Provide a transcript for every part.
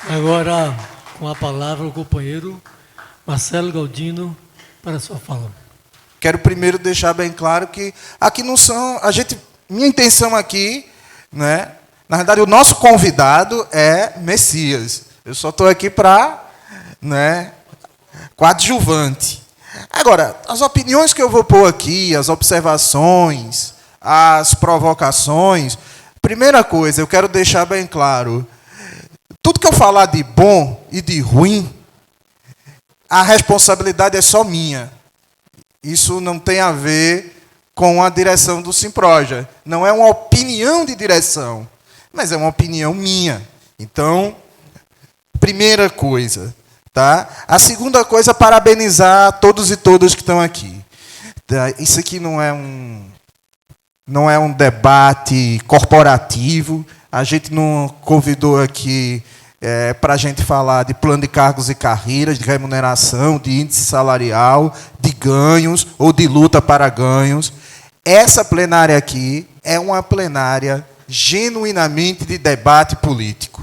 Agora, com a palavra, o companheiro Marcelo Galdino para a sua fala. Quero primeiro deixar bem claro que aqui não são... minha intenção aqui, né, na verdade, o nosso convidado é Messias. Eu só estou aqui para, né, coadjuvante. Agora, as opiniões que eu vou pôr aqui, as observações, as provocações, primeira coisa, eu quero deixar bem claro, tudo que eu falar de bom e de ruim, a responsabilidade é só minha. Isso não tem a ver com a direção do Simproja. Não é uma opinião de direção, mas é uma opinião minha. Então, primeira coisa. Tá? A segunda coisa, parabenizar todos e todas que estão aqui. Isso aqui não é um debate corporativo. A gente não convidou aqui para a gente falar de plano de cargos e carreiras, de remuneração, de índice salarial, de ganhos ou de luta para ganhos. Essa plenária aqui é uma plenária genuinamente de debate político.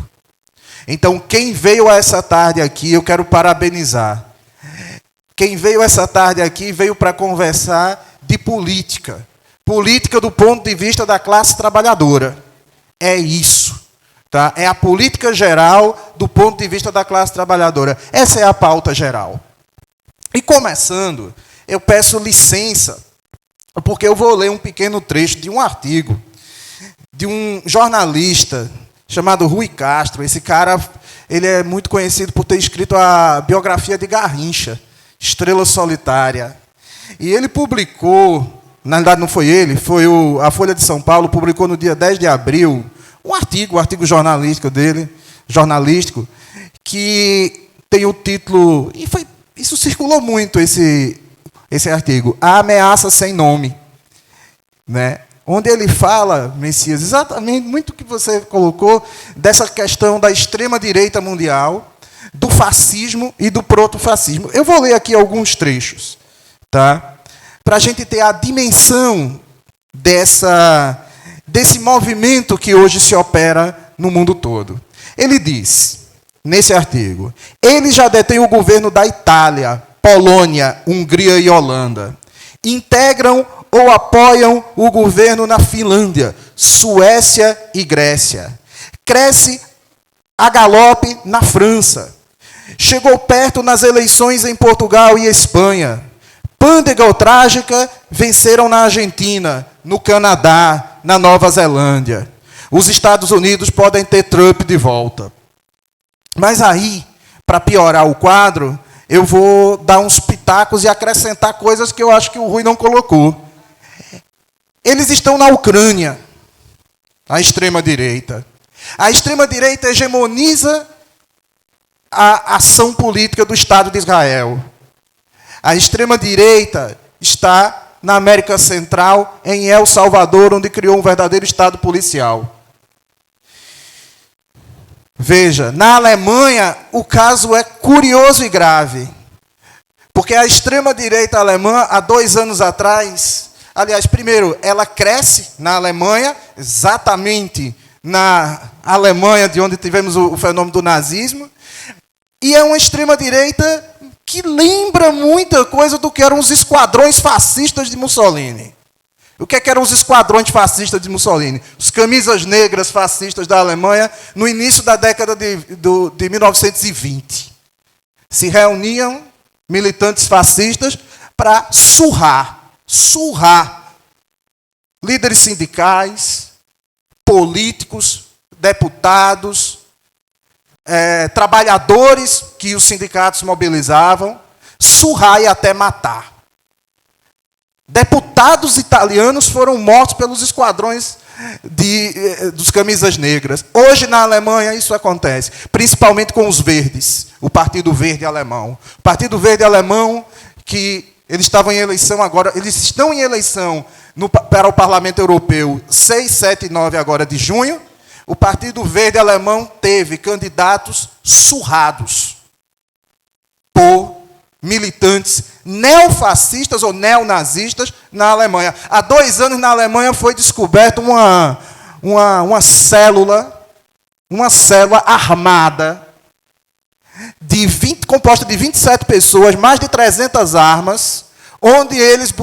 Então, quem veio essa tarde aqui, eu quero parabenizar. Quem veio essa tarde aqui veio para conversar de política. Política do ponto de vista da classe trabalhadora. É isso. Tá? É a política geral do ponto de vista da classe trabalhadora. Essa é a pauta geral. E começando, eu peço licença, porque eu vou ler um pequeno trecho de um artigo de um jornalista chamado Rui Castro. Esse cara, ele é muito conhecido por ter escrito a biografia de Garrincha, Estrela Solitária. E ele publicou, na verdade não foi ele, foi a Folha de São Paulo, publicou no dia 10 de abril, um artigo jornalístico dele, que tem o título, e isso circulou muito, esse artigo, A Ameaça Sem Nome, né? Onde ele fala, Messias, exatamente muito o que você colocou, dessa questão da extrema-direita mundial, do fascismo e do protofascismo. Eu vou ler aqui alguns trechos, tá? Para a gente ter a dimensão desse movimento que hoje se opera no mundo todo. Ele diz, nesse artigo, ele já detém o governo da Itália, Polônia, Hungria e Holanda. Integram ou apoiam o governo na Finlândia, Suécia e Grécia. Cresce a galope na França. Chegou perto nas eleições em Portugal e Espanha. Pândega ou trágica venceram na Argentina, no Canadá, na Nova Zelândia. Os Estados Unidos podem ter Trump de volta. Mas aí, para piorar o quadro, eu vou dar uns pitacos e acrescentar coisas que eu acho que o Rui não colocou. Eles estão na Ucrânia, a extrema-direita. A extrema-direita hegemoniza a ação política do Estado de Israel. A extrema-direita está na América Central, em El Salvador, onde criou um verdadeiro Estado policial. Veja, na Alemanha, o caso é curioso e grave. Porque a extrema-direita alemã, há 2 anos atrás, aliás, primeiro, ela cresce na Alemanha, exatamente na Alemanha, de onde tivemos o fenômeno do nazismo, e é uma extrema-direita que lembra muita coisa do que eram os esquadrões fascistas de Mussolini. O que eram os esquadrões fascistas de Mussolini? Os camisas negras fascistas da Alemanha, no início da década de 1920. Se reuniam militantes fascistas para surrar líderes sindicais, políticos, deputados, trabalhadores que os sindicatos mobilizavam, surrar e até matar. Deputados italianos foram mortos pelos esquadrões dos camisas negras. Hoje, na Alemanha, isso acontece, principalmente com os verdes, o Partido Verde Alemão. O Partido Verde Alemão, que eles estavam em eleição agora, eles estão em eleição para o Parlamento Europeu 6, 7 e 9 agora de junho. O Partido Verde Alemão teve candidatos surrados por militantes neofascistas ou neonazistas na Alemanha. Há 2 anos, na Alemanha, foi descoberta uma célula armada composta de 27 pessoas, mais de 300 armas, onde eles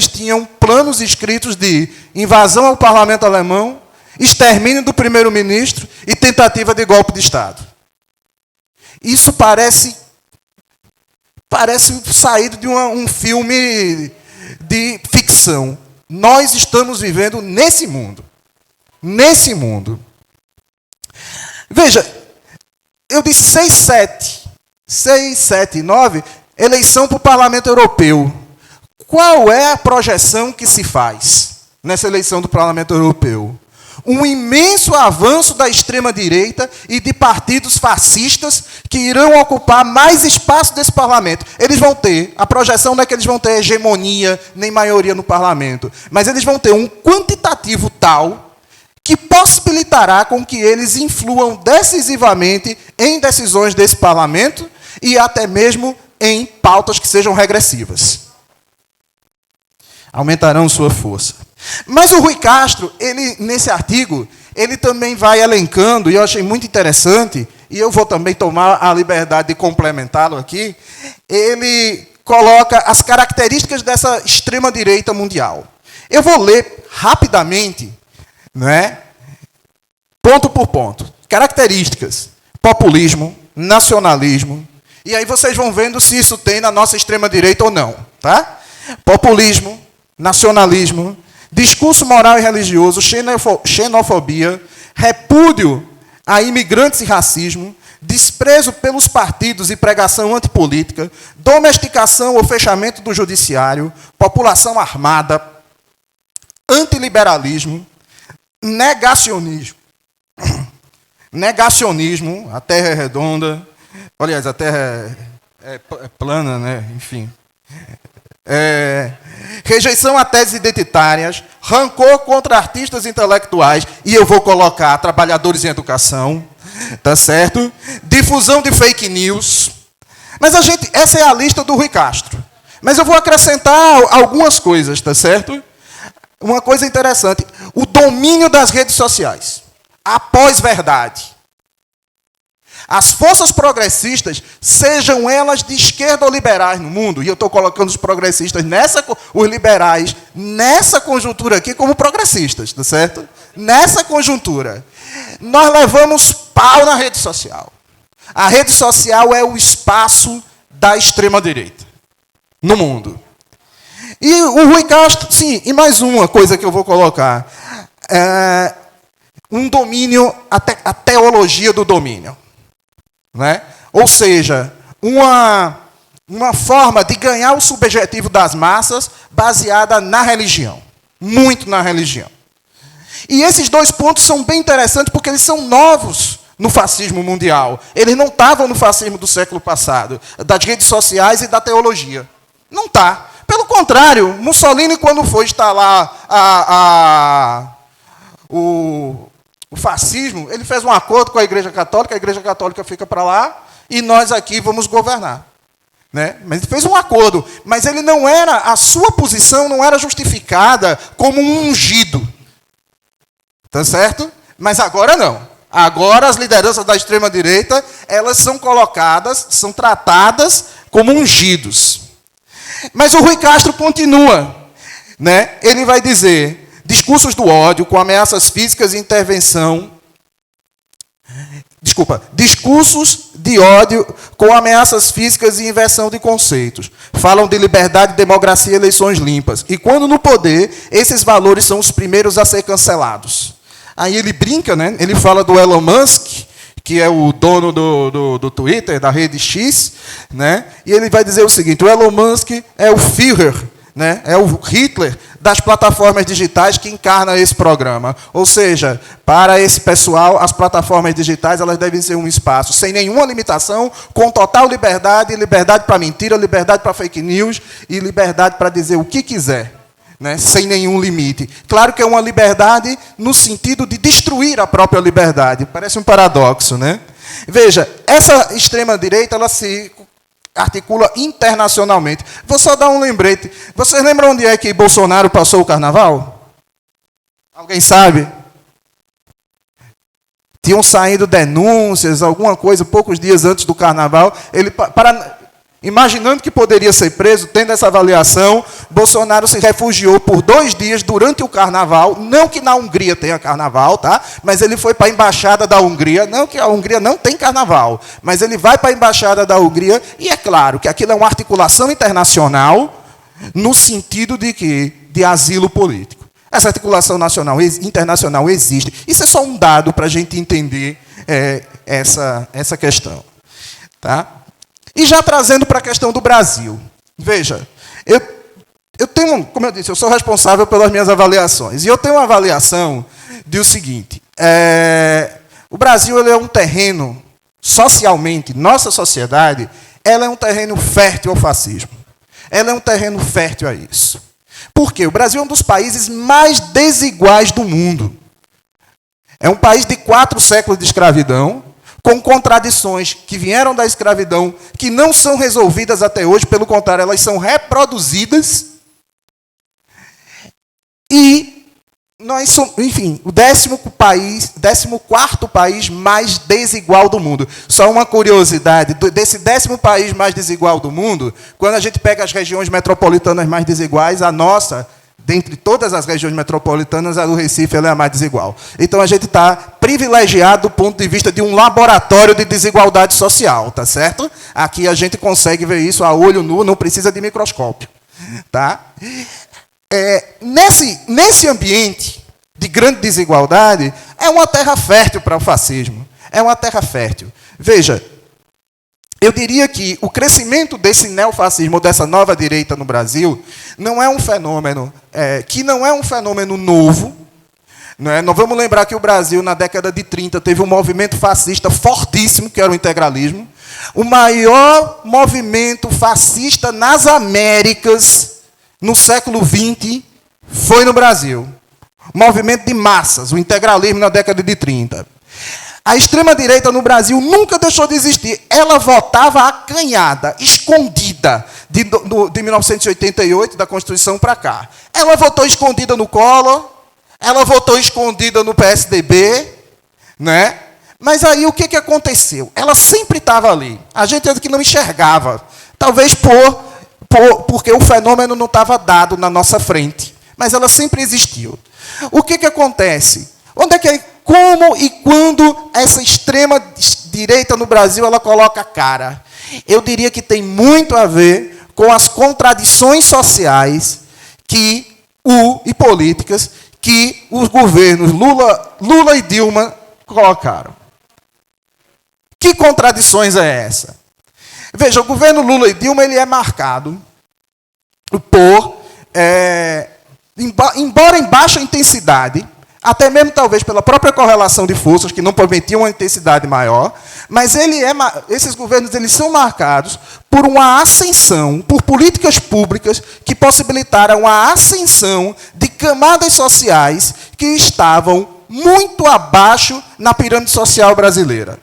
tinham planos escritos de invasão ao parlamento alemão, extermínio do primeiro-ministro e tentativa de golpe de Estado. Isso parece saído de um filme de ficção. Nós estamos vivendo nesse mundo. Nesse mundo. Veja, eu disse 6, 7 e 9, eleição para o Parlamento Europeu. Qual é a projeção que se faz nessa eleição do Parlamento Europeu? Um imenso avanço da extrema-direita e de partidos fascistas que irão ocupar mais espaço desse parlamento. Eles vão ter, a projeção não é que eles vão ter hegemonia nem maioria no parlamento, mas eles vão ter um quantitativo tal que possibilitará com que eles influam decisivamente em decisões desse parlamento e até mesmo em pautas que sejam regressivas. Aumentarão sua força. Mas o Rui Castro, nesse artigo, ele também vai elencando, e eu achei muito interessante, e eu vou também tomar a liberdade de complementá-lo aqui, ele coloca as características dessa extrema-direita mundial. Eu vou ler rapidamente, né, ponto por ponto. Características: populismo, nacionalismo, e aí vocês vão vendo se isso tem na nossa extrema-direita ou não. Tá? Populismo, nacionalismo, discurso moral e religioso, xenofobia, repúdio a imigrantes e racismo, desprezo pelos partidos e pregação antipolítica, domesticação ou fechamento do judiciário, população armada, antiliberalismo, negacionismo. Negacionismo, a Terra é redonda, aliás, a Terra é plana, né? Enfim. Rejeição a teses identitárias, rancor contra artistas intelectuais, e eu vou colocar trabalhadores em educação, tá certo? Difusão de fake news. Mas essa é a lista do Rui Castro. Mas eu vou acrescentar algumas coisas, tá certo? Uma coisa interessante, o domínio das redes sociais, a pós-verdade. As forças progressistas, sejam elas de esquerda ou liberais no mundo, e eu estou colocando os progressistas, os liberais, nessa conjuntura aqui como progressistas, tá certo? Nessa conjuntura. Nós levamos pau na rede social. A rede social é o espaço da extrema-direita no mundo. E o Rui Castro, sim, e mais uma coisa que eu vou colocar. Um domínio, a teologia do domínio. Né? Ou seja, uma forma de ganhar o subjetivo das massas baseada na religião. Muito na religião. E esses dois pontos são bem interessantes porque eles são novos no fascismo mundial. Eles não estavam no fascismo do século passado, das redes sociais e da teologia. Não está. Pelo contrário, Mussolini, quando foi instalar o fascismo, ele fez um acordo com a Igreja Católica fica para lá, e nós aqui vamos governar. Né? Mas ele fez um acordo, mas ele não era, a sua posição não era justificada como um ungido. Tá certo? Mas agora não. Agora as lideranças da extrema-direita, elas são colocadas, são tratadas como ungidos. Mas o Rui Castro continua. Né? Ele vai dizer: discursos do ódio com ameaças físicas e intervenção. Discursos de ódio com ameaças físicas e inversão de conceitos. Falam de liberdade, democracia e eleições limpas. E quando no poder, esses valores são os primeiros a ser cancelados. Aí ele brinca, né? Ele fala do Elon Musk, que é o dono do Twitter, da rede X, né? E ele vai dizer o seguinte: o Elon Musk é o Führer, né? É o Hitler das plataformas digitais que encarna esse programa. Ou seja, para esse pessoal, as plataformas digitais elas devem ser um espaço sem nenhuma limitação, com total liberdade, liberdade para mentira, liberdade para fake news e liberdade para dizer o que quiser, né? Sem nenhum limite. Claro que é uma liberdade no sentido de destruir a própria liberdade. Parece um paradoxo, né? Veja, essa extrema-direita ela se articula internacionalmente. Vou só dar um lembrete. Vocês lembram onde é que Bolsonaro passou o carnaval? Alguém sabe? tinham saído denúncias, alguma coisa, poucos dias antes do carnaval. Ele, imaginando que poderia ser preso, tendo essa avaliação, Bolsonaro se refugiou por 2 dias durante o carnaval. Não que na Hungria tenha carnaval, tá? Mas ele foi para a embaixada da Hungria. Não que a Hungria não tem carnaval, mas ele vai para a embaixada da Hungria. E é claro que aquilo é uma articulação internacional no sentido de quê? De asilo político. Essa articulação internacional existe. Isso é só um dado para a gente entender essa questão. Tá? E já trazendo para a questão do Brasil. Veja, eu tenho, como eu disse, eu sou responsável pelas minhas avaliações. E eu tenho uma avaliação de o seguinte. O Brasil ele é um terreno, socialmente, nossa sociedade, ela é um terreno fértil ao fascismo. Ela é um terreno fértil a isso. Por quê? O Brasil é um dos países mais desiguais do mundo. É um país de 4 séculos de escravidão, com contradições que vieram da escravidão, que não são resolvidas até hoje, pelo contrário, elas são reproduzidas. E nós somos, enfim, o 14º país mais desigual do mundo. Só uma curiosidade, desse 10º país mais desigual do mundo, quando a gente pega as regiões metropolitanas mais desiguais, a nossa, dentre todas as regiões metropolitanas, a do Recife ela é a mais desigual. Então a gente está privilegiado do ponto de vista de um laboratório de desigualdade social, tá certo? Aqui a gente consegue ver isso a olho nu, não precisa de microscópio. Tá? Nesse ambiente de grande desigualdade, é uma terra fértil para o fascismo. É uma terra fértil. Veja, eu diria que o crescimento desse neofascismo, dessa nova direita no Brasil, não é um fenômeno que não é um fenômeno novo. Não, nós vamos lembrar que o Brasil, na década de 30, teve um movimento fascista fortíssimo, que era o integralismo. O maior movimento fascista nas Américas no século XX, foi no Brasil. Movimento de massas, o integralismo na década de 30. A extrema-direita no Brasil nunca deixou de existir. Ela votava acanhada, escondida, de 1988, da Constituição para cá. Ela votou escondida no Collor, ela votou escondida no PSDB, né? Mas aí o que aconteceu? Ela sempre estava ali. A gente que não enxergava. Talvez porque o fenômeno não estava dado na nossa frente. Mas ela sempre existiu. O que acontece? Como e quando essa extrema-direita no Brasil ela coloca a cara? Eu diria que tem muito a ver com as contradições sociais e políticas que os governos Lula e Dilma colocaram. Que contradições é essa? Veja, o governo Lula e Dilma ele é marcado por, embora em baixa intensidade, até mesmo talvez pela própria correlação de forças, que não prometiam uma intensidade maior, mas esses governos eles são marcados por uma ascensão, por políticas públicas que possibilitaram a ascensão de camadas sociais que estavam muito abaixo na pirâmide social brasileira.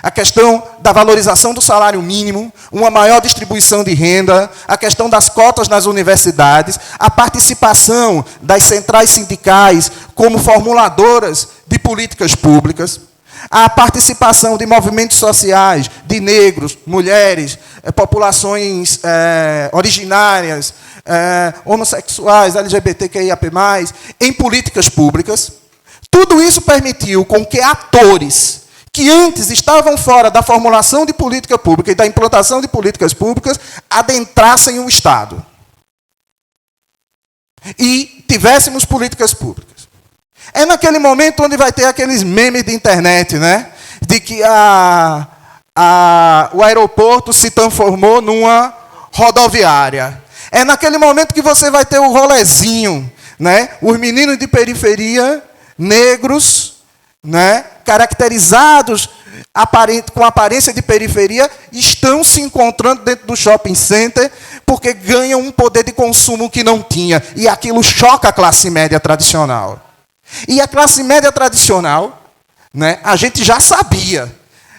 A questão da valorização do salário mínimo, uma maior distribuição de renda, a questão das cotas nas universidades, a participação das centrais sindicais como formuladoras de políticas públicas, a participação de movimentos sociais, de negros, mulheres, populações originárias, homossexuais, LGBTQIAP+, em políticas públicas. Tudo isso permitiu com que atores que antes estavam fora da formulação de política pública e da implantação de políticas públicas, adentrassem o Estado. E tivéssemos políticas públicas. É naquele momento onde vai ter aqueles memes de internet, né? De que o aeroporto se transformou numa rodoviária. É naquele momento que você vai ter o rolezinho, né? Os meninos de periferia, negros, né, caracterizados com aparência de periferia, estão se encontrando dentro do shopping center porque ganham um poder de consumo que não tinha. E aquilo choca a classe média tradicional. E a classe média tradicional, né, a gente já sabia,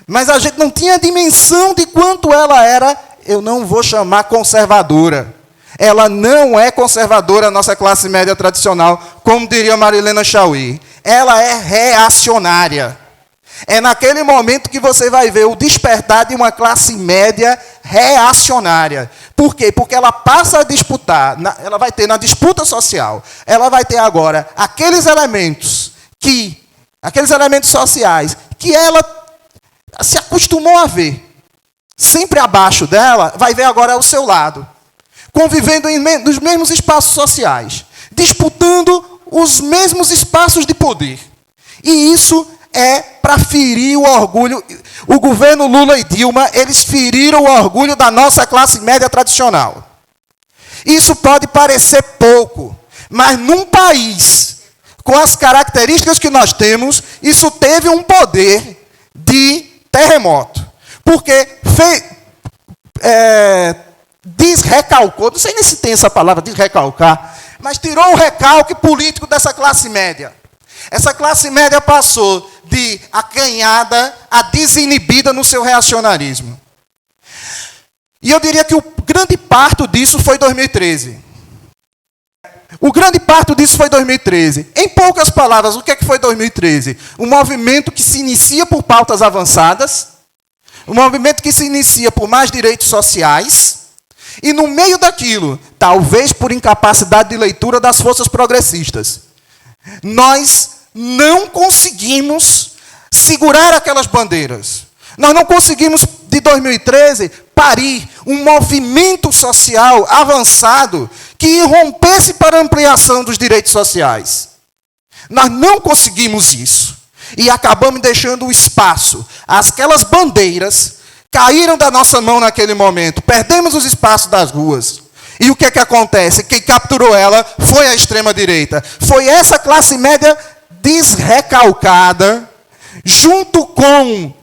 mas a gente não tinha a dimensão de quanto ela era, eu não vou chamar conservadora. Ela não é conservadora, a nossa classe média tradicional, como diria Marilena Chauí. Ela é reacionária. É naquele momento que você vai ver o despertar de uma classe média reacionária. Por quê? Porque ela passa a disputar, ela vai ter na disputa social, ela vai ter agora aqueles elementos sociais que ela se acostumou a ver, sempre abaixo dela, vai ver agora ao seu lado, convivendo nos mesmos espaços sociais, disputando os mesmos espaços de poder. E isso é para ferir o orgulho. O governo Lula e Dilma, eles feriram o orgulho da nossa classe média tradicional. Isso pode parecer pouco, mas num país com as características que nós temos, isso teve um poder de terremoto. Porque desrecalcou, não sei nem se tem essa palavra, desrecalcar, mas tirou o recalque político dessa classe média. Essa classe média passou de acanhada a desinibida no seu reacionarismo. E eu diria que o grande parto disso foi 2013. O grande parto disso foi 2013. Em poucas palavras, o que é que foi 2013? Um movimento que se inicia por pautas avançadas, um movimento que se inicia por mais direitos sociais, e no meio daquilo, talvez por incapacidade de leitura das forças progressistas, nós não conseguimos segurar aquelas bandeiras. Nós não conseguimos, de 2013, parir um movimento social avançado que irrompesse para a ampliação dos direitos sociais. Nós não conseguimos isso. E acabamos deixando o espaço. Aquelas bandeiras caíram da nossa mão naquele momento. Perdemos os espaços das ruas. E o que é que acontece? Quem capturou ela foi a extrema-direita. Foi essa classe média desrecalcada, junto com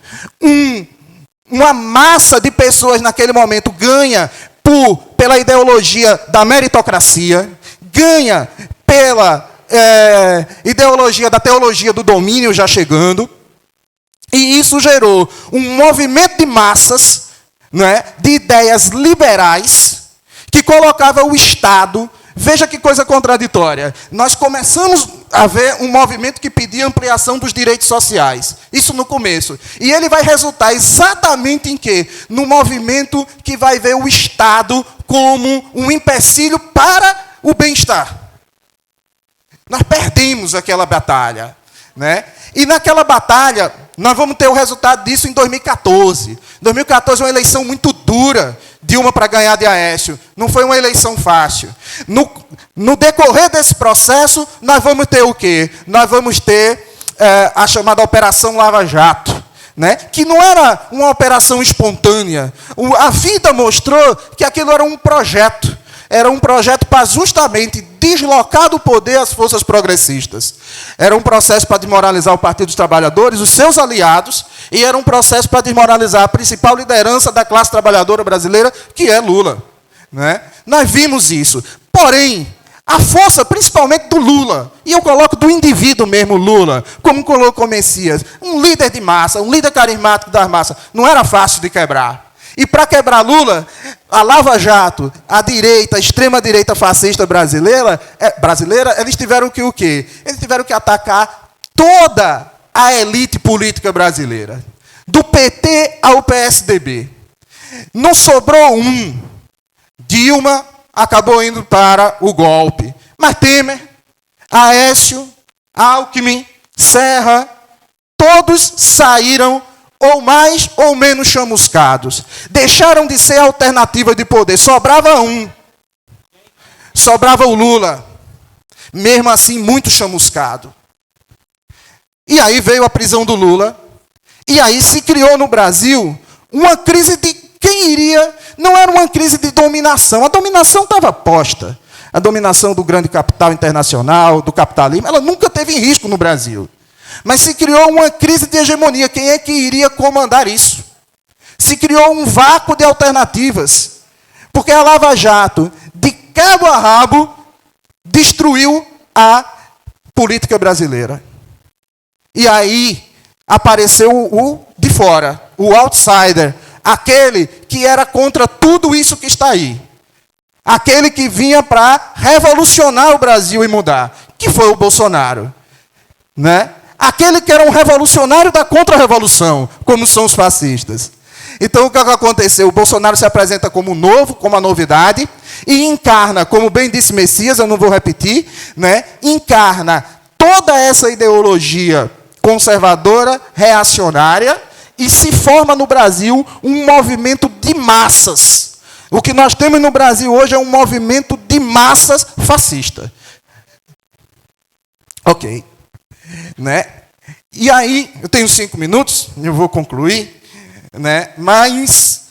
uma massa de pessoas naquele momento ganha pela ideologia da meritocracia, ganha pela ideologia da teologia do domínio já chegando, e isso gerou um movimento de massas, né, de ideias liberais, que colocava o Estado. Veja que coisa contraditória. Nós começamos a ver um movimento que pedia ampliação dos direitos sociais. Isso no começo. E ele vai resultar exatamente em quê? No movimento que vai ver o Estado como um empecilho para o bem-estar. Nós perdemos aquela batalha, né? E naquela batalha, nós vamos ter o resultado disso em 2014. 2014 é uma eleição muito dura. Dilma para ganhar de Aécio. Não foi uma eleição fácil. No decorrer desse processo, nós vamos ter o quê? Nós vamos ter a chamada Operação Lava Jato, né? Que não era uma operação espontânea. A vida mostrou que aquilo era um projeto. Era um projeto para justamente deslocar do poder as forças progressistas. Era um processo para desmoralizar o Partido dos Trabalhadores, os seus aliados, e era um processo para desmoralizar a principal liderança da classe trabalhadora brasileira, que é Lula, né? Nós vimos isso. Porém, a força, principalmente do Lula, e eu coloco do indivíduo mesmo, Lula, como colocou Messias, um líder de massa, um líder carismático das massas, não era fácil de quebrar. E para quebrar Lula, a Lava Jato, a direita, a extrema-direita fascista brasileira, eles tiveram que o quê? Eles tiveram que atacar toda a elite política brasileira. Do PT ao PSDB. Não sobrou um. Dilma acabou indo para o golpe. Mas Temer, Aécio, Alckmin, Serra, todos saíram ou mais ou menos chamuscados. Deixaram de ser alternativa de poder. Sobrava um. Sobrava o Lula. Mesmo assim, muito chamuscado. E aí veio a prisão do Lula. E aí se criou no Brasil uma crise de quem iria... Não era uma crise de dominação. A dominação estava posta. A dominação do grande capital internacional, do capitalismo, ela nunca teve em risco no Brasil. Mas se criou uma crise de hegemonia. Quem é que iria comandar isso? Se criou um vácuo de alternativas. Porque a Lava Jato, de cabo a rabo, destruiu a política brasileira. E aí apareceu o de fora, o outsider, aquele que era contra tudo isso que está aí. Aquele que vinha para revolucionar o Brasil e mudar, que foi o Bolsonaro, né? aquele que era um revolucionário da contra-revolução, como são os fascistas. Então, o que aconteceu? O Bolsonaro se apresenta como novo, como a novidade, e encarna, como bem disse Messias, eu não vou repetir, né? Encarna toda essa ideologia conservadora, reacionária, e se forma no Brasil um movimento de massas. O que nós temos no Brasil hoje é um movimento de massas fascista. Ok. Né? E aí, eu tenho 5 minutos, eu vou concluir, né? Mas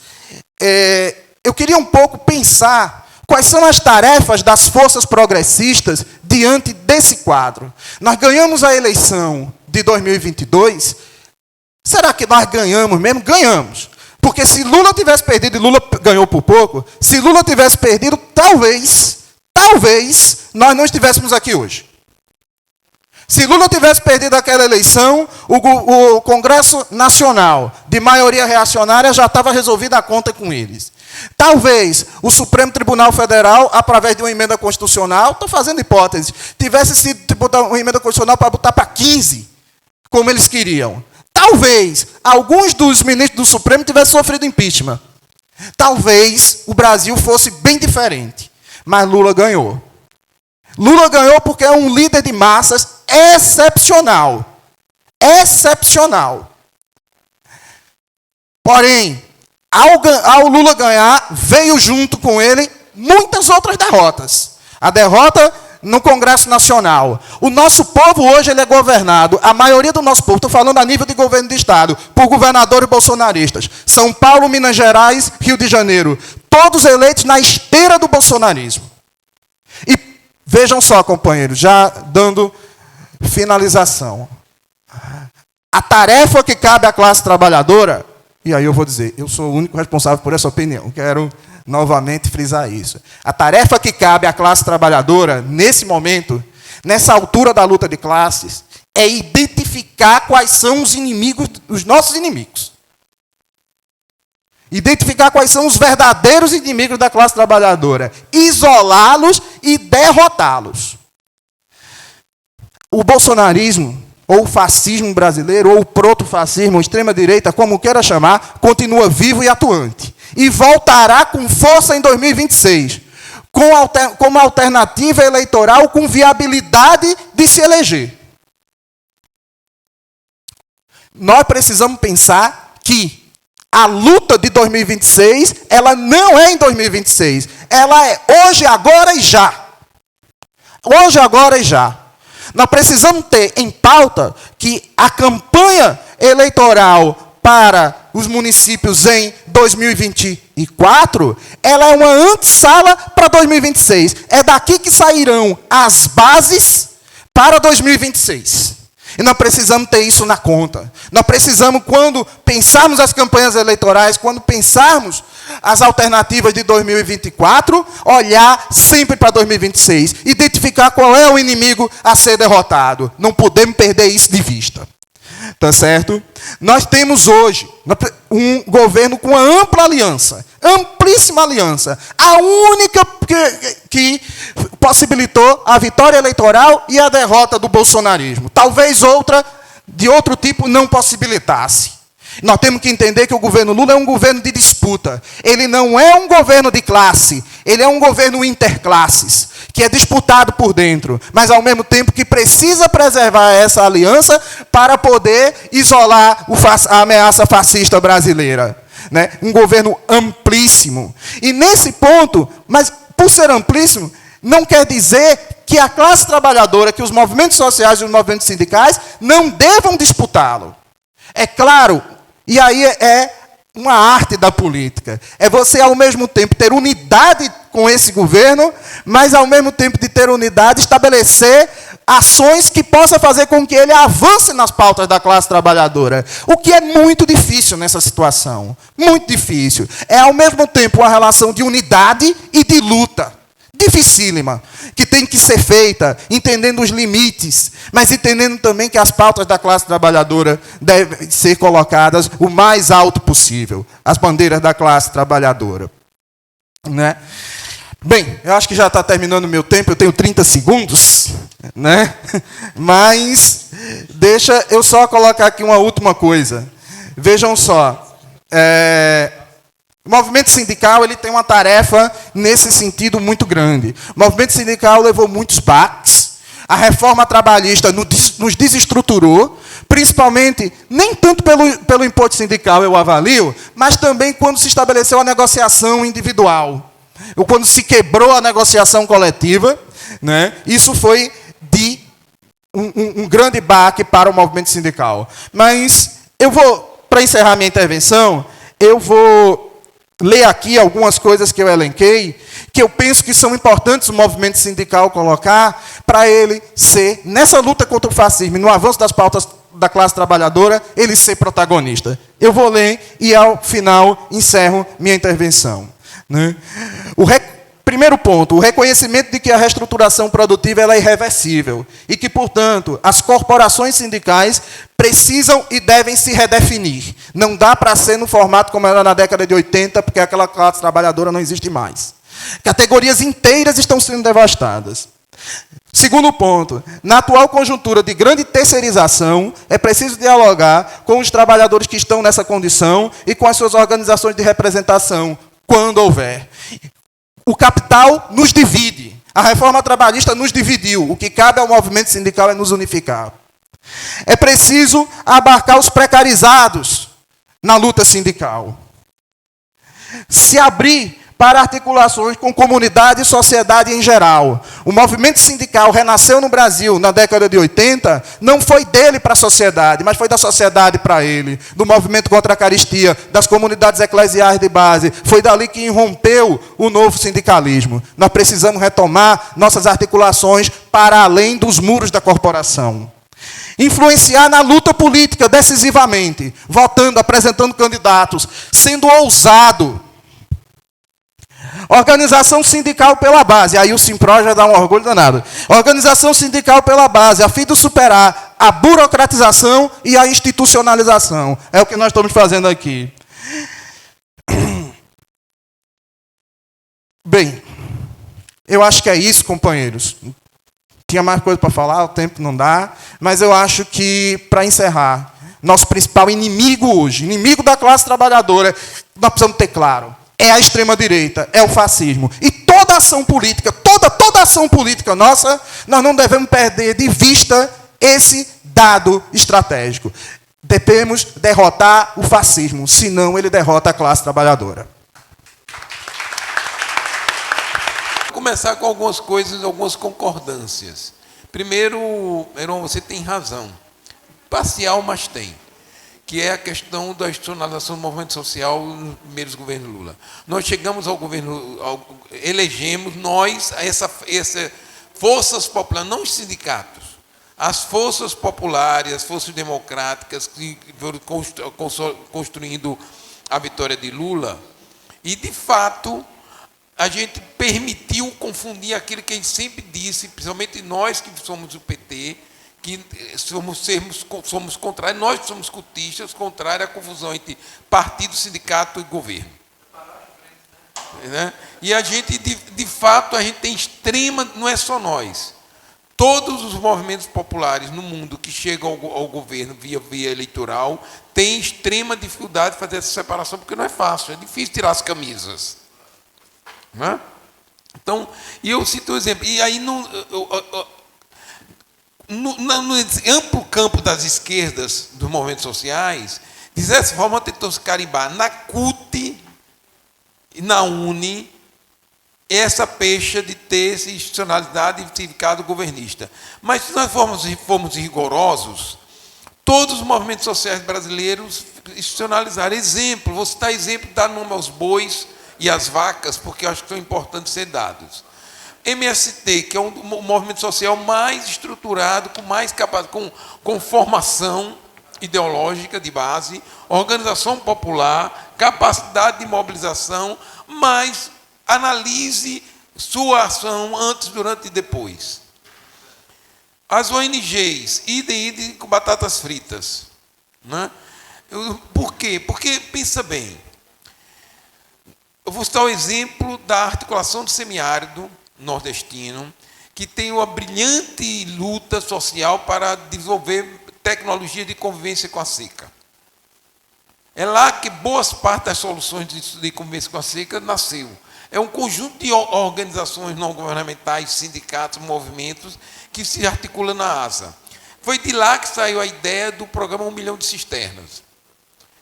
eu queria um pouco pensar quais são as tarefas das forças progressistas diante desse quadro. Nós ganhamos a eleição de 2022. Será que nós ganhamos mesmo? Ganhamos. Porque se Lula tivesse perdido, e Lula ganhou por pouco, se Lula tivesse perdido, talvez nós não estivéssemos aqui hoje. Se Lula tivesse perdido aquela eleição, o Congresso Nacional, de maioria reacionária, já estava resolvida a conta com eles. Talvez o Supremo Tribunal Federal, através de uma emenda constitucional, estou fazendo hipótese, tivesse sido botar uma emenda constitucional para botar para 15, como eles queriam. Talvez alguns dos ministros do Supremo tivessem sofrido impeachment. Talvez o Brasil fosse bem diferente. Mas Lula ganhou. Lula ganhou porque é um líder de massas excepcional. Excepcional. Porém, ao Lula ganhar, veio junto com ele muitas outras derrotas. A derrota no Congresso Nacional. O nosso povo hoje ele é governado, a maioria do nosso povo, estou falando a nível de governo de Estado, por governadores bolsonaristas. São Paulo, Minas Gerais, Rio de Janeiro. Todos eleitos na esteira do bolsonarismo. E vejam só, companheiros, já dando finalização. A tarefa que cabe à classe trabalhadora, e aí eu vou dizer, eu sou o único responsável por essa opinião, quero novamente frisar isso. A tarefa que cabe à classe trabalhadora, nesse momento, nessa altura da luta de classes, é identificar quais são os inimigos, os nossos inimigos. Identificar quais são os verdadeiros inimigos da classe trabalhadora. Isolá-los e derrotá-los. O bolsonarismo, ou o fascismo brasileiro, ou o protofascismo, ou extrema-direita, como queira chamar, continua vivo e atuante. E voltará com força em 2026, como alternativa eleitoral com viabilidade de se eleger. Nós precisamos pensar que a luta de 2026, ela não é em 2026. Ela é hoje, agora e já. Hoje, agora e já. Nós precisamos ter em pauta que a campanha eleitoral para os municípios em 2024, ela é uma antessala para 2026. É daqui que sairão as bases para 2026. E nós precisamos ter isso na conta. Nós precisamos, quando pensarmos as campanhas eleitorais, quando pensarmos as alternativas de 2024, olhar sempre para 2026. Identificar qual é o inimigo a ser derrotado. Não podemos perder isso de vista. Tá certo? Nós temos hoje um governo com uma ampla aliança, amplíssima aliança, a única que possibilitou a vitória eleitoral e a derrota do bolsonarismo. Talvez outra, de outro tipo, não possibilitasse. Nós temos que entender que o governo Lula é um governo de disputa. Ele não é um governo de classe, ele é um governo interclasses, que é disputado por dentro, mas ao mesmo tempo que precisa preservar essa aliança para poder isolar a ameaça fascista brasileira. Né? Um governo amplíssimo. E nesse ponto, mas por ser amplíssimo, não quer dizer que a classe trabalhadora, que os movimentos sociais e os movimentos sindicais não devam disputá-lo. É claro, e aí é uma arte da política. É você, ao mesmo tempo, ter unidade com esse governo, mas, ao mesmo tempo de ter unidade, estabelecer ações que possam fazer com que ele avance nas pautas da classe trabalhadora. O que é muito difícil nessa situação. Muito difícil. É, ao mesmo tempo, uma relação de unidade e de luta. Dificílima, que tem que ser feita, entendendo os limites, mas entendendo também que as pautas da classe trabalhadora devem ser colocadas o mais alto possível, as bandeiras da classe trabalhadora. Né? Bem, eu acho que já está terminando o meu tempo, eu tenho 30 segundos, né? Mas Deixa eu só colocar aqui uma última coisa. Vejam só. O movimento sindical ele tem uma tarefa nesse sentido muito grande. O movimento sindical levou muitos baques. A reforma trabalhista nos desestruturou, principalmente, nem tanto pelo imposto sindical, eu avalio, mas também quando se estabeleceu a negociação individual. Ou quando se quebrou a negociação coletiva, né, isso foi de um grande baque para o movimento sindical. Mas eu vou, para encerrar minha intervenção, eu vou ler aqui algumas coisas que eu elenquei, que eu penso que são importantes o movimento sindical colocar, para ele ser, nessa luta contra o fascismo, no avanço das pautas da classe trabalhadora, ele ser protagonista. Eu vou ler e, ao final, encerro minha intervenção. Né? Primeiro ponto, o reconhecimento de que a reestruturação produtiva ela é irreversível e que, portanto, as corporações sindicais precisam e devem se redefinir. Não dá para ser no formato como era na década de 80, porque aquela classe trabalhadora não existe mais. Categorias inteiras estão sendo devastadas. Segundo ponto, na atual conjuntura de grande terceirização, é preciso dialogar com os trabalhadores que estão nessa condição e com as suas organizações de representação, quando houver. O capital nos divide. A reforma trabalhista nos dividiu. O que cabe ao movimento sindical é nos unificar. É preciso abarcar os precarizados na luta sindical. Se abrir para articulações com comunidade e sociedade em geral. O movimento sindical renasceu no Brasil na década de 80, não foi dele para a sociedade, mas foi da sociedade para ele, do movimento contra a caristia, das comunidades eclesiais de base. Foi dali que irrompeu o novo sindicalismo. Nós precisamos retomar nossas articulações para além dos muros da corporação. Influenciar na luta política decisivamente, votando, apresentando candidatos, sendo ousado. Organização sindical pela base. Aí o Simpro já dá um orgulho danado. Organização sindical pela base, a fim de superar a burocratização e a institucionalização. É o que nós estamos fazendo aqui. Bem, eu acho que é isso, companheiros. Tinha mais coisa para falar, o tempo não dá. Mas eu acho que, para encerrar, nosso principal inimigo hoje, inimigo da classe trabalhadora, nós precisamos ter claro. É a extrema-direita, é o fascismo. E toda ação política, toda ação política nossa, nós não devemos perder de vista esse dado estratégico. Devemos derrotar o fascismo, senão ele derrota a classe trabalhadora. Vou começar com algumas coisas, algumas concordâncias. Primeiro, Heron, você tem razão. Parcial, mas tem. Que é a questão da institucionalização do movimento social nos primeiros governos Lula. Nós chegamos ao governo, elegemos nós, essa forças populares, não os sindicatos, as forças populares, as forças democráticas que foram construindo a vitória de Lula, e, de fato, a gente permitiu confundir aquilo que a gente sempre disse, principalmente nós que somos o PT, que somos contrários, nós que somos cultistas, contrários à confusão entre partido, sindicato e governo. Né? E a gente, de fato, a gente tem extrema, não é só nós, todos os movimentos populares no mundo que chegam ao governo via eleitoral têm extrema dificuldade de fazer essa separação, porque não é fácil, é difícil tirar as camisas. Né? Então, e eu cito um exemplo, e aí no amplo campo das esquerdas, dos movimentos sociais, de certa forma, tentou se carimbar na CUT e na UNE essa pecha de ter essa institucionalidade e significado governista. Mas, se nós formos rigorosos, todos os movimentos sociais brasileiros institucionalizaram. Exemplo, vou citar exemplo, dar nome aos bois e às vacas, porque eu acho que são importantes ser dados. MST, que é um movimento social mais estruturado, com mais capacidade, com formação ideológica de base, organização popular, capacidade de mobilização, mas analise sua ação antes, durante e depois. As ONGs, idem com batatas fritas. Né? Por quê? Porque, pensa bem, eu vou citar o exemplo da articulação do semiárido nordestino, que tem uma brilhante luta social para desenvolver tecnologia de convivência com a seca. É lá que boas partes das soluções de convivência com a seca nasceu. É um conjunto de organizações não governamentais, sindicatos, movimentos, que se articulam na ASA. Foi de lá que saiu a ideia do programa 1 milhão de cisternas.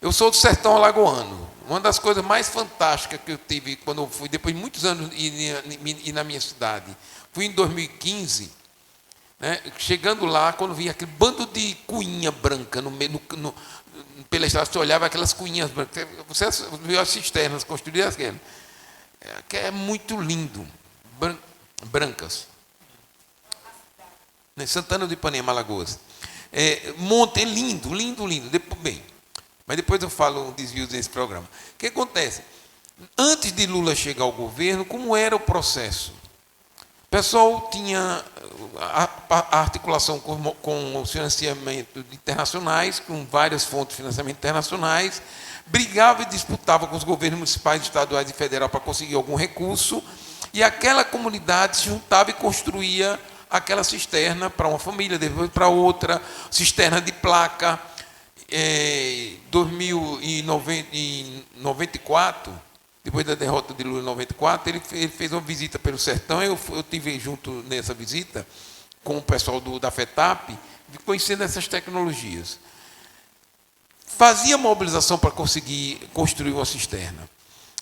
Eu sou do sertão alagoano. Uma das coisas mais fantásticas que eu tive quando eu fui, depois de muitos anos, ir na minha cidade, fui em 2015, né, chegando lá, quando vi aquele bando de cuinha branca pela estrada, você olhava aquelas cuinhas brancas, você viu as cisternas construídas, que é muito lindo, brancas. Santana do Ipanema, Alagoas. Monte, é lindo, lindo, lindo. Mas depois eu falo um desvio desse programa. O que acontece? Antes de Lula chegar ao governo, como era o processo? O pessoal tinha a articulação com os financiamentos internacionais, com várias fontes de financiamento internacionais, brigava e disputava com os governos municipais, estaduais e federal para conseguir algum recurso, e aquela comunidade se juntava e construía aquela cisterna para uma família, depois para outra, cisterna de placa. Em 1994, depois da derrota de Lula em 94, ele fez uma visita pelo sertão. Eu estive junto nessa visita com o pessoal da FETAP, conhecendo essas tecnologias. Fazia mobilização para conseguir construir uma cisterna.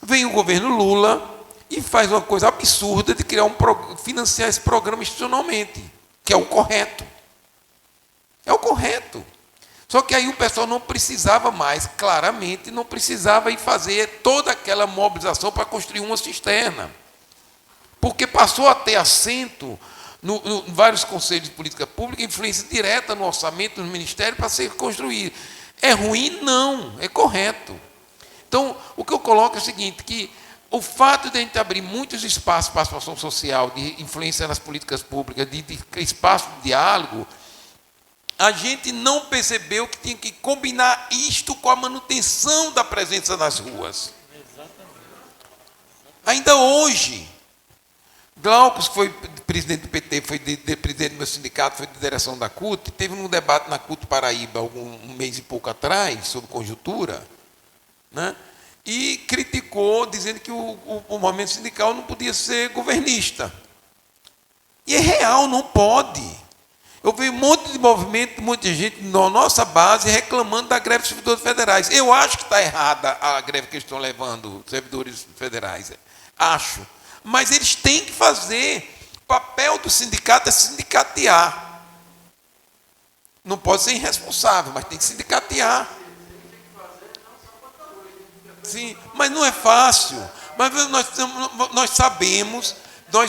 Vem o governo Lula e faz uma coisa absurda de financiar esse programa institucionalmente, que é o correto. É o correto. Só que aí o pessoal não precisava mais, claramente, não precisava ir fazer toda aquela mobilização para construir uma cisterna. Porque passou a ter assento em vários conselhos de política pública, influência direta no orçamento do Ministério para ser construído. É ruim? Não, é correto. Então, o que eu coloco é o seguinte, que o fato de a gente abrir muitos espaços para a participação social, de influência nas políticas públicas, de espaço de diálogo, a gente não percebeu que tinha que combinar isto com a manutenção da presença nas ruas. Ainda hoje, Glaucus, que foi presidente do PT, foi presidente do meu sindicato, foi de direção da CUT, teve um debate na CUT Paraíba, um mês e pouco atrás, sobre conjuntura, né? E criticou, dizendo que o movimento sindical não podia ser governista. E é real, não pode. Eu vi um monte de movimento, muita gente na nossa base reclamando da greve dos servidores federais. Eu acho que está errada a greve que eles estão levando, os servidores federais. Acho. Mas eles têm que fazer. O papel do sindicato é sindicatear. Não pode ser irresponsável, mas tem que sindicatear. Sim, mas não é fácil. Mas nós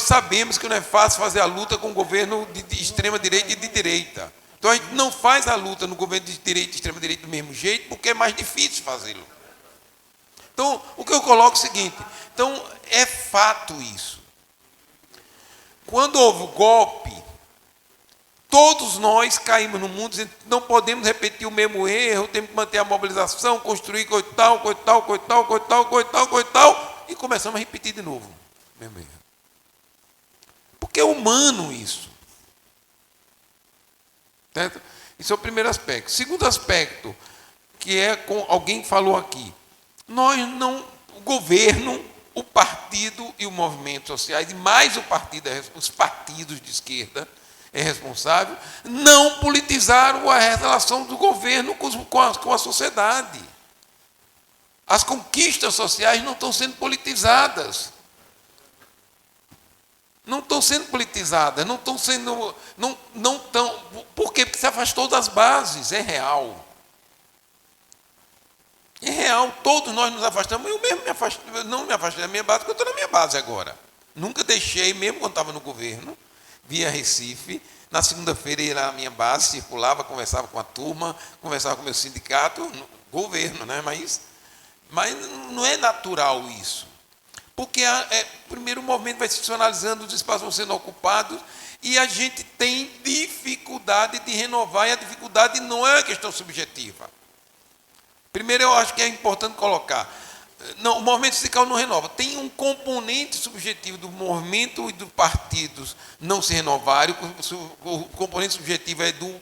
sabemos que não é fácil fazer a luta com o governo de extrema direita e de direita. Então a gente não faz a luta no governo de direita e de extrema direita do mesmo jeito, porque é mais difícil fazê-lo. Então, o que eu coloco é o seguinte, então é fato isso. Quando houve o golpe, todos nós caímos no mundo dizendo que não podemos repetir o mesmo erro, temos que manter a mobilização, construir coisa tal, e começamos a repetir de novo o mesmo erro. Porque é humano isso. Certo? Esse é o primeiro aspecto. Segundo aspecto, que é com alguém falou aqui, o governo, o partido e o movimento sociais, e mais os partidos de esquerda, é responsável, não politizaram a relação do governo com a sociedade. As conquistas sociais não estão sendo politizadas. Não estão sendo politizadas, não estão sendo. Não estão. Por quê? Porque se afastou das bases, é real. É real, todos nós nos afastamos. Eu mesmo não me afastei da minha base, porque eu estou na minha base agora. Nunca deixei, mesmo quando estava no governo, via Recife. Na segunda-feira ia na minha base, circulava, conversava com a turma, conversava com o meu sindicato, no governo, né? Mas não é natural isso. Porque primeiro o movimento vai se institucionalizando, os espaços vão sendo ocupados, e a gente tem dificuldade de renovar, e a dificuldade não é uma questão subjetiva. Primeiro, eu acho que é importante colocar, Não, o movimento sindical não renova. Tem um componente subjetivo do movimento e dos partidos não se renovarem. O componente subjetivo é do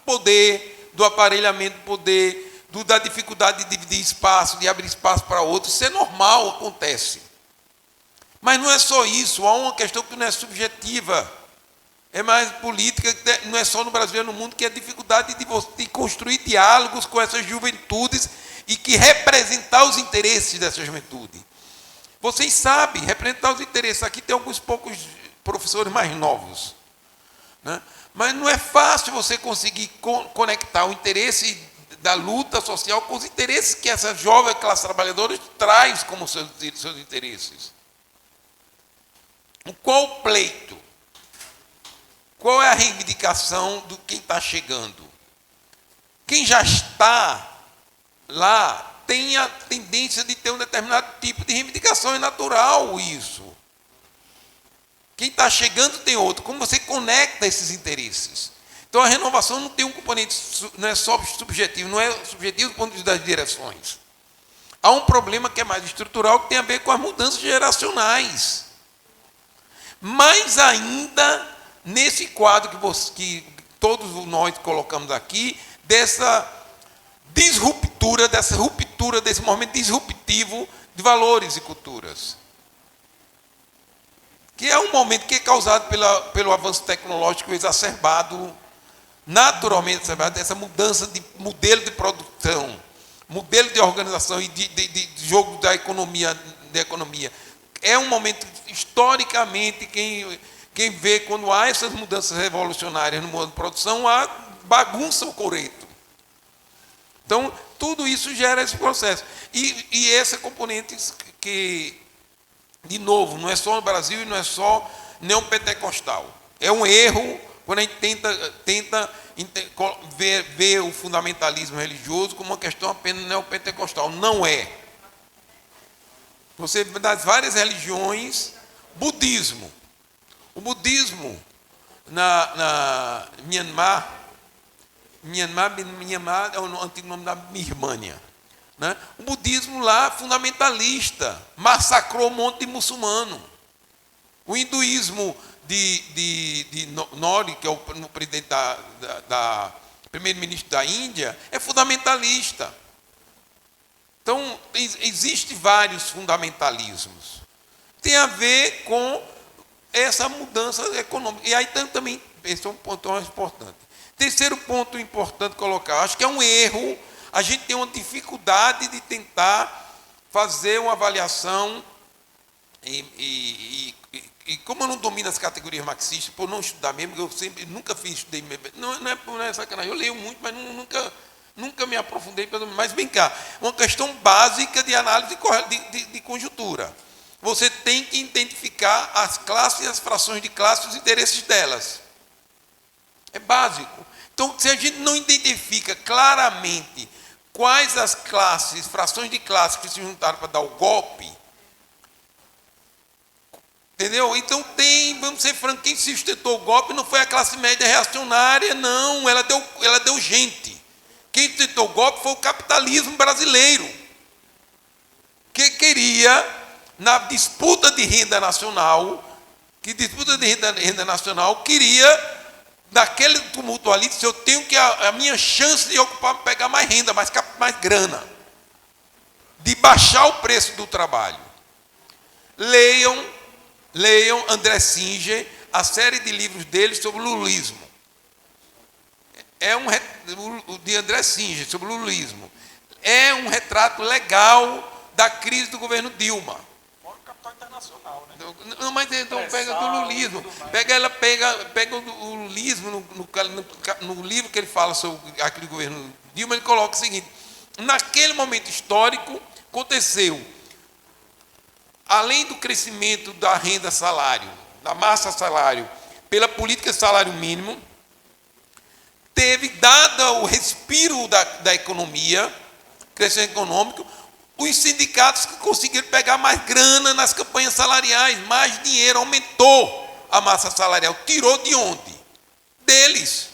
poder, do aparelhamento do poder, da dificuldade de dividir espaço, de abrir espaço para outros. Isso é normal, acontece. Mas não é só isso, há uma questão que não é subjetiva. É mais política, não é só no Brasil, é no mundo, que é a dificuldade de construir diálogos com essas juventudes e que representar os interesses dessa juventude. Vocês sabem, representar os interesses. Aqui tem alguns poucos professores mais novos, né? Mas não é fácil você conseguir conectar o interesse da luta social com os interesses que essa jovem classe trabalhadora traz como seus interesses. Qual o pleito? Qual é a reivindicação do quem está chegando? Quem já está lá tem a tendência de ter um determinado tipo de reivindicação, é natural isso. Quem está chegando tem outro. Como você conecta esses interesses? Então a renovação não tem um componente, não é só subjetivo, não é subjetivo do ponto de vista das direções. Há um problema que é mais estrutural, que tem a ver com as mudanças geracionais. Mais ainda, nesse quadro que todos nós colocamos aqui, dessa disruptura, dessa ruptura, desse movimento disruptivo de valores e culturas. Que é um momento que é causado pelo avanço tecnológico exacerbado, naturalmente exacerbado, essa mudança de modelo de produção, modelo de organização e de jogo da economia. É um momento, historicamente, quem vê quando há essas mudanças revolucionárias no modo de produção, há bagunça o coreto. Então, tudo isso gera esse processo. E esse componente que, de novo, não é só no Brasil e não é só neopentecostal. É um erro quando a gente tenta ver o fundamentalismo religioso como uma questão apenas neopentecostal. Não é. Você, das várias religiões, budismo. O budismo na Myanmar é o antigo nome da Birmânia, né? O budismo lá, fundamentalista, massacrou um monte de muçulmano. O hinduísmo de Nori, que é o presidente primeiro-ministro da Índia, é fundamentalista. Então, existem vários fundamentalismos. Tem a ver com essa mudança econômica. E aí também, esse é um ponto mais importante. Terceiro ponto importante colocar, acho que é um erro, a gente tem uma dificuldade de tentar fazer uma avaliação, e como eu não domino as categorias marxistas, por não estudar mesmo, eu nunca estudei mesmo, não é sacanagem, eu leio muito, mas nunca me aprofundei, mas vem cá, uma questão básica de análise de conjuntura. Você tem que identificar as classes e as frações de classe e os interesses delas. É básico. Então, se a gente não identifica claramente quais as classes, frações de classe que se juntaram para dar o golpe, entendeu? Então vamos ser francos, quem sustentou o golpe não foi a classe média reacionária, não, ela deu gente. Quem sustentou o golpe foi o capitalismo brasileiro, que queria, na disputa de renda nacional, queria, naquele tumulto ali, se eu tenho que a minha chance de ocupar, pegar mais renda, mais grana, de baixar o preço do trabalho. Leiam André Singer, a série de livros dele sobre o lulismo. De André Singer, sobre o lulismo. É um retrato legal da crise do governo Dilma. Capital internacional, né? Não, mas então pega do lulismo. Pega o lulismo no livro que ele fala sobre aquele governo Dilma, ele coloca o seguinte: naquele momento histórico, aconteceu, além do crescimento da renda salário, da massa salário, pela política de salário mínimo, teve, dado o respiro da economia, crescimento econômico, os sindicatos que conseguiram pegar mais grana nas campanhas salariais, mais dinheiro, aumentou a massa salarial. Tirou de onde? Deles.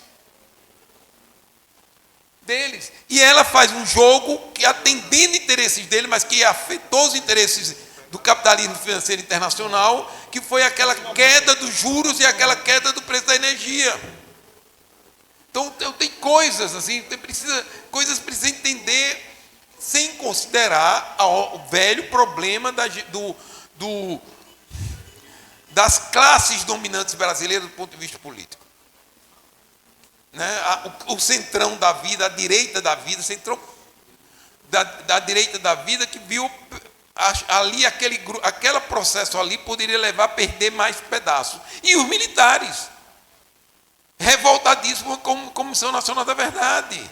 E ela faz um jogo que, atendendo interesses dele, mas que afetou os interesses do capitalismo financeiro internacional, que foi aquela queda dos juros e aquela queda do preço da energia. Então, tem coisas assim, coisas precisa entender sem considerar o velho problema das classes dominantes brasileiras do ponto de vista político. Né? O centrão da vida, a direita da vida, centrão da direita da vida que viu ali aquele processo ali poderia levar a perder mais pedaços. E os militares, revoltadíssimos como Comissão Nacional da Verdade.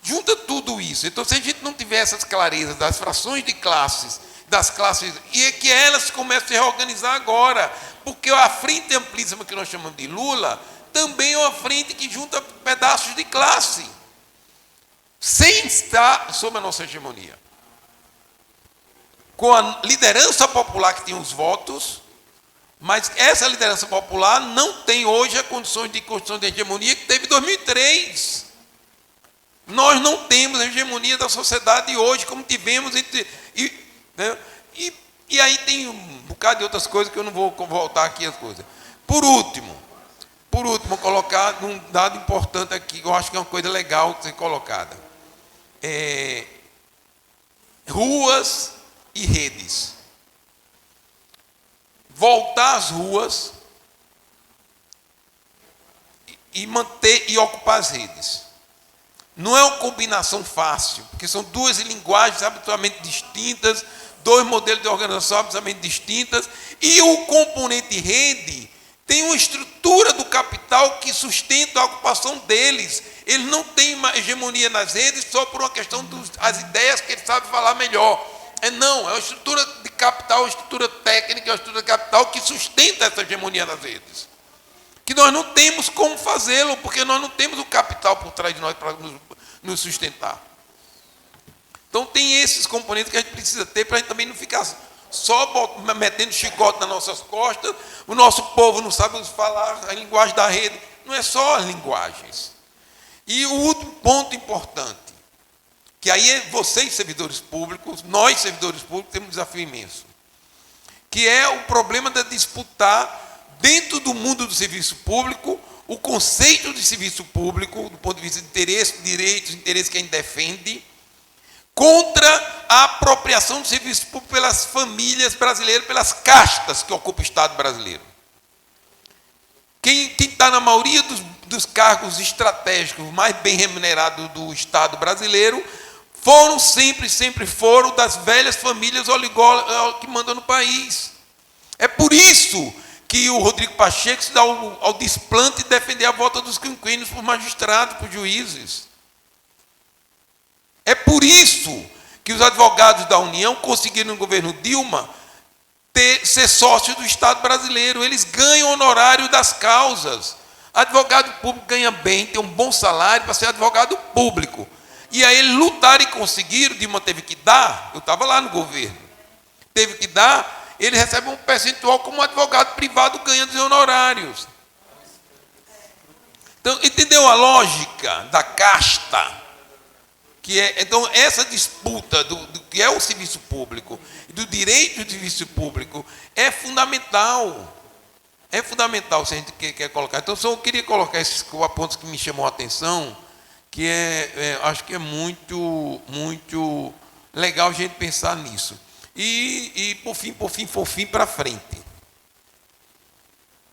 Junta tudo isso. Então, se a gente não tiver essas clarezas das frações de classes, das classes, e é que elas começam a se reorganizar agora, porque a frente amplíssima que nós chamamos de Lula também é uma frente que junta pedaços de classe, sem estar sob a nossa hegemonia. Com a liderança popular que tinha os votos, mas essa liderança popular não tem hoje as condições de construção de hegemonia que teve em 2003. Nós não temos a hegemonia da sociedade hoje, como tivemos e aí tem um bocado de outras coisas que eu não vou voltar aqui as coisas. Por último, colocar um dado importante aqui, que eu acho que é uma coisa legal de ser colocada. Ruas e redes. Voltar às ruas e manter e ocupar as redes. Não é uma combinação fácil, porque são duas linguagens absolutamente distintas, dois modelos de organização absolutamente distintas, e o componente rede tem uma estrutura do capital que sustenta a ocupação deles. Eles não têm uma hegemonia nas redes só por uma questão das ideias que eles sabem falar melhor. Não, é uma estrutura de capital, uma estrutura técnica, uma estrutura de capital que sustenta essa hegemonia nas redes. Que nós não temos como fazê-lo, porque nós não temos o capital por trás de nós para nos sustentar. Então, tem esses componentes que a gente precisa ter para a gente também não ficar só metendo chicote nas nossas costas. O nosso povo não sabe falar a linguagem da rede. Não é só as linguagens. E o último ponto importante, que aí é vocês, servidores públicos, nós, servidores públicos, temos um desafio imenso, que é o problema de disputar, dentro do mundo do serviço público, o conceito de serviço público, do ponto de vista de interesse, direitos, interesses que a gente defende, contra a apropriação do serviço público pelas famílias brasileiras, pelas castas que ocupam o Estado brasileiro. Quem está na maioria dos cargos estratégicos mais bem remunerados do Estado brasileiro sempre foram das velhas famílias oligólatras que mandam no país. É por isso que o Rodrigo Pacheco se dá ao desplante de defender a volta dos quinquênios por magistrados, por juízes. É por isso que os advogados da União conseguiram no governo Dilma ser sócios do Estado brasileiro. Eles ganham honorário das causas. Advogado público ganha bem, tem um bom salário para ser advogado público. E aí eles lutaram e conseguiram, Dilma teve que dar, eu estava lá no governo, teve que dar, ele recebe um percentual como um advogado privado ganhando os honorários. Então, entendeu a lógica da casta? Então, essa disputa do que é o serviço público e do direito de serviço público é fundamental. É fundamental se a gente quer colocar. Então, só eu queria colocar esses pontos que me chamam a atenção, que acho que é muito legal a gente pensar nisso. E por fim, para frente.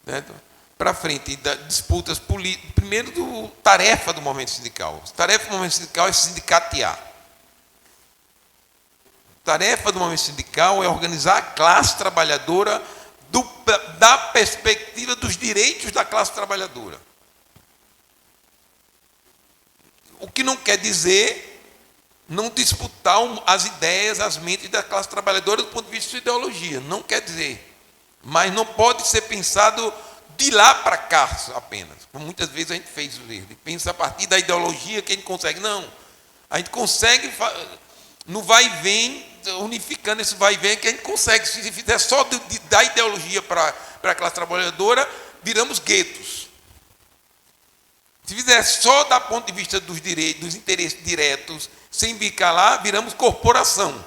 Certo? Para frente, das disputas políticas. Primeiro, tarefa do movimento sindical. Tarefa do movimento sindical é sindicatear. Tarefa do movimento sindical é organizar a classe trabalhadora da perspectiva dos direitos da classe trabalhadora. O que não quer dizer não disputar as ideias, as mentes da classe trabalhadora do ponto de vista de ideologia. Não quer dizer. Mas não pode ser pensado de lá para cá apenas. Como muitas vezes a gente fez o erro. Pensa a partir da ideologia que a gente consegue. Não. A gente consegue, no vai e vem, unificando esse vai e vem, que a gente consegue. Se fizer só da ideologia para a classe trabalhadora, viramos guetos. Se fizer só da ponto de vista dos direitos, dos interesses diretos, Sem ficar lá, viramos corporação.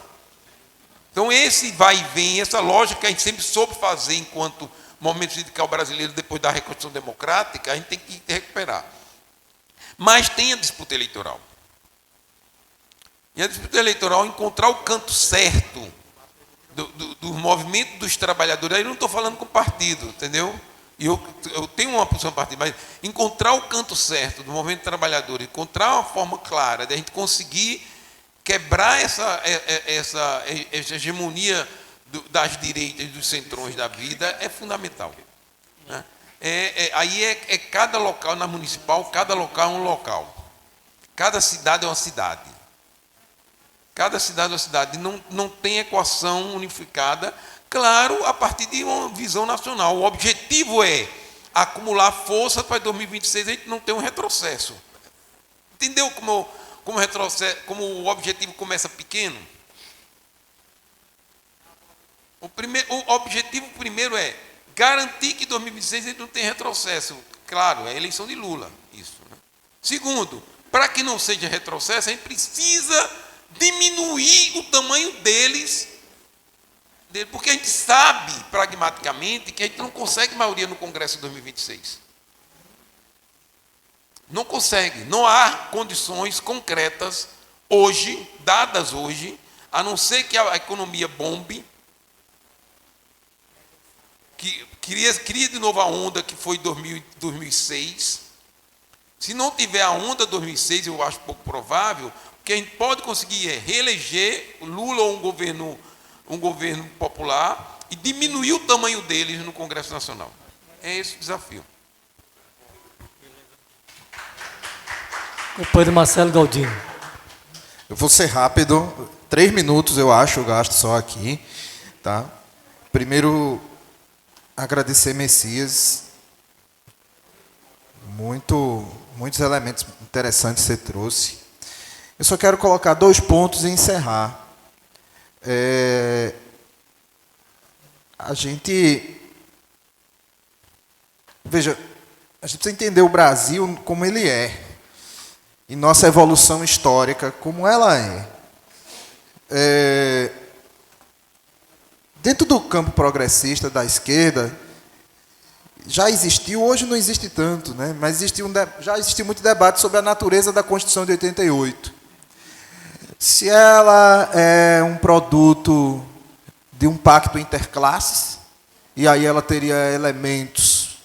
Então, esse vai e vem, essa lógica que a gente sempre soube fazer enquanto movimento sindical brasileiro, depois da reconstrução democrática, a gente tem que recuperar. Mas tem a disputa eleitoral. E a disputa eleitoral, encontrar o canto certo do movimento dos trabalhadores, aí eu não estou falando com partido, entendeu? E eu tenho uma posição partido, mas encontrar o canto certo do movimento trabalhador, encontrar uma forma clara de a gente conseguir quebrar essa hegemonia das direitas e dos centrões da vida é fundamental. Né? Aí é cada local, na municipal, cada local é um local. Cada cidade é uma cidade. Cada cidade é uma cidade. Não tem equação unificada, claro, a partir de uma visão nacional. O objetivo é acumular força para 2026 a gente não ter um retrocesso. Entendeu como o objetivo começa pequeno? O objetivo primeiro é garantir que em 2026 a gente não tem retrocesso. Claro, é a eleição de Lula. Isso, né? Segundo, para que não seja retrocesso, a gente precisa diminuir o tamanho deles, porque a gente sabe, pragmaticamente, que a gente não consegue maioria no Congresso de 2026. Não consegue. Não há condições concretas hoje, dadas hoje, a não ser que a economia bombe, que cria de novo a onda que foi 2006. Se não tiver a onda 2006, eu acho pouco provável, que a gente pode conseguir reeleger Lula ou um governo popular e diminuir o tamanho deles no Congresso Nacional. É esse o desafio. Companheiro Marcelo Galdino. Eu vou ser rápido, 3 minutos eu acho, eu gasto só aqui. Tá? Primeiro, agradecer Messias. Muitos elementos interessantes você trouxe. Eu só quero colocar 2 pontos e encerrar. Veja, a gente precisa entender o Brasil como ele é. E nossa evolução histórica como ela é. Dentro do campo progressista da esquerda, já existiu, hoje não existe tanto, né? Mas já existiu muito debate sobre a natureza da Constituição de 88. Se ela é um produto de um pacto interclasses, e aí ela teria elementos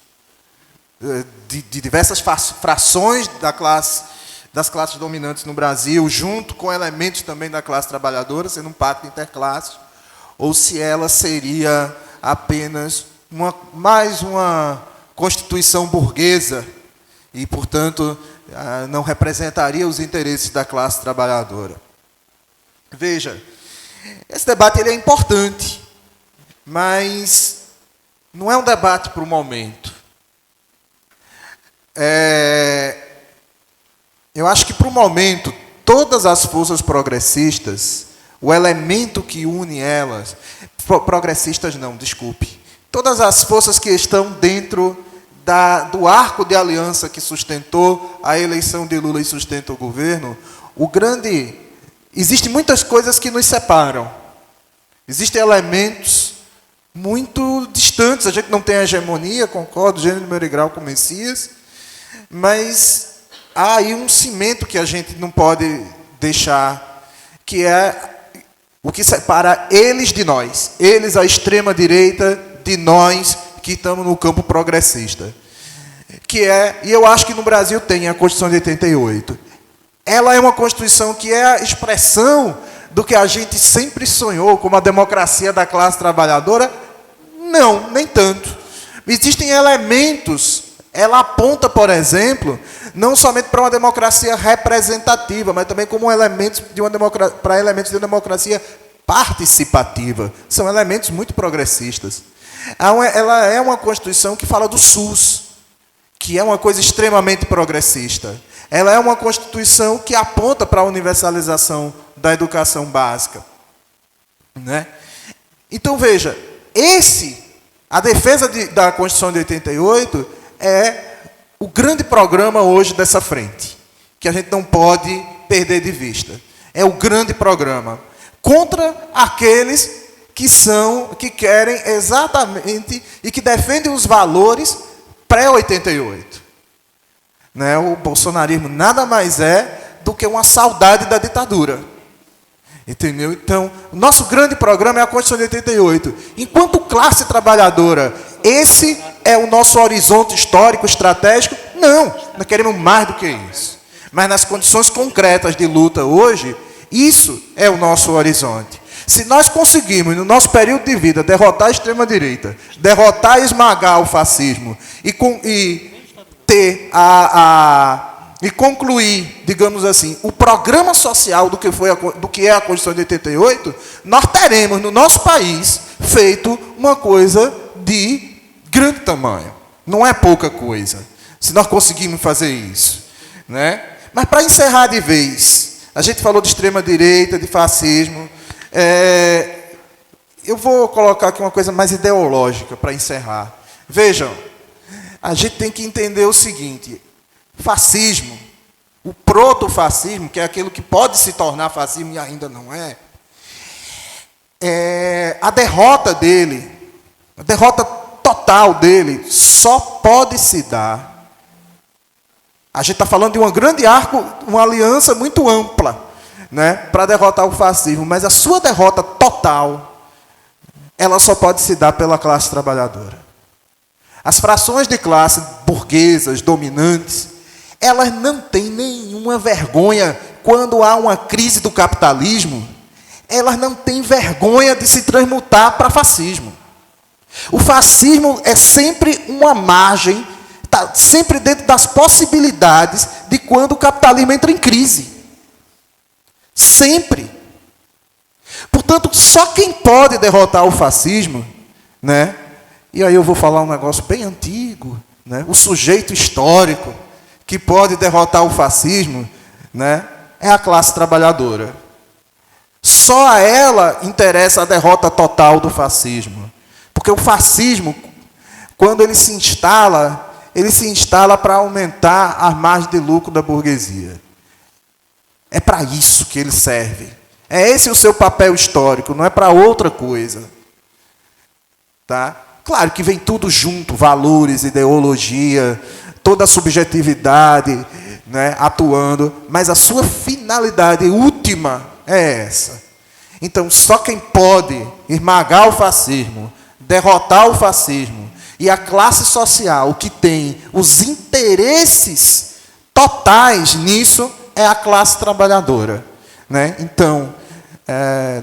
de diversas frações das classes dominantes no Brasil, junto com elementos também da classe trabalhadora, sendo um pacto interclasses, ou se ela seria apenas mais uma constituição burguesa e, portanto, não representaria os interesses da classe trabalhadora. Veja, esse debate ele é importante, mas não é um debate para o momento. Eu acho que, para o momento, todas as forças progressistas, o elemento que une elas, progressistas não, desculpe, todas as forças que estão dentro do arco de aliança que sustentou a eleição de Lula e sustenta o governo, existem muitas coisas que nos separam. Existem elementos muito distantes. A gente não tem a hegemonia, concordo, gênero, número e grau com Messias, mas há aí um cimento que a gente não pode deixar, que é o que separa eles de nós. Eles, a extrema-direita, de nós que estamos no campo progressista. E eu acho que no Brasil tem a Constituição de 88. Ela é uma Constituição que é a expressão do que a gente sempre sonhou como a democracia da classe trabalhadora? Não, nem tanto. Existem elementos, ela aponta, por exemplo, não somente para uma democracia representativa, mas também como elementos para elementos de uma democracia participativa. São elementos muito progressistas. Ela é uma Constituição que fala do SUS, que é uma coisa extremamente progressista. Ela é uma Constituição que aponta para a universalização da educação básica. Né? Então, veja, a defesa da Constituição de 88 é o grande programa hoje dessa frente, que a gente não pode perder de vista. é o grande programa. Contra aqueles que querem exatamente e que defendem os valores pré-88. Né? O bolsonarismo nada mais é do que uma saudade da ditadura. Entendeu? Então, o nosso grande programa é a Constituição de 88. Enquanto classe trabalhadora, esse é o nosso horizonte histórico, estratégico? Não, nós queremos mais do que isso. Mas nas condições concretas de luta hoje, isso é o nosso horizonte. Se nós conseguirmos, no nosso período de vida, derrotar a extrema-direita, derrotar e esmagar o fascismo e concluir, digamos assim, o programa social do que é a Constituição de 88, nós teremos no nosso país feito uma coisa de grande tamanho. Não é pouca coisa, se nós conseguirmos fazer isso. Né? Mas para encerrar de vez, a gente falou de extrema-direita, de fascismo. Eu vou colocar aqui uma coisa mais ideológica para encerrar. Vejam, a gente tem que entender o seguinte: fascismo, o proto-fascismo, que é aquilo que pode se tornar fascismo e ainda não é, a derrota dele, a derrota total dele, só pode se dar. A gente está falando de um grande arco, uma aliança muito ampla, né, para derrotar o fascismo, mas a sua derrota total, ela só pode se dar pela classe trabalhadora. As frações de classe burguesas, dominantes, elas não têm nenhuma vergonha quando há uma crise do capitalismo, elas não têm vergonha de se transmutar para fascismo. O fascismo é sempre uma margem, está sempre dentro das possibilidades de quando o capitalismo entra em crise. Sempre. Portanto, só quem pode derrotar o fascismo, né? E aí eu vou falar um negócio bem antigo, né? O sujeito histórico que pode derrotar o fascismo, né, é a classe trabalhadora. Só a ela interessa a derrota total do fascismo. Porque o fascismo, quando ele se instala para aumentar as margens de lucro da burguesia. É para isso que ele serve. É esse o seu papel histórico, não é para outra coisa. Tá? Claro que vem tudo junto, valores, ideologia, toda a subjetividade, né, atuando, mas a sua finalidade última é essa. Então, só quem pode esmagar o fascismo, derrotar o fascismo, e a classe social que tem os interesses totais nisso é a classe trabalhadora. Né? Então,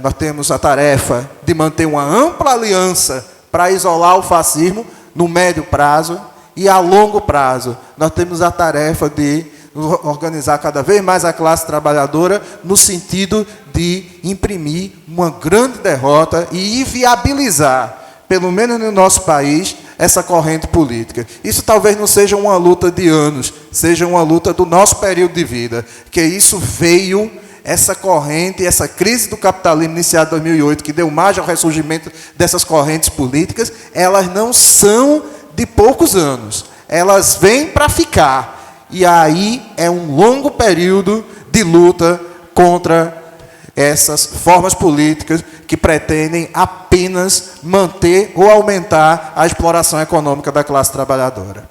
nós temos a tarefa de manter uma ampla aliança para isolar o fascismo no médio prazo, e a longo prazo nós temos a tarefa de organizar cada vez mais a classe trabalhadora no sentido de imprimir uma grande derrota e inviabilizar, pelo menos no nosso país, essa corrente política. Isso talvez não seja uma luta de anos, seja uma luta do nosso período de vida, que isso veio, essa corrente, essa crise do capitalismo iniciada em 2008, que deu margem ao ressurgimento dessas correntes políticas, elas não são de poucos anos, elas vêm para ficar. E aí é um longo período de luta contra essas formas políticas que pretendem apenas manter ou aumentar a exploração econômica da classe trabalhadora.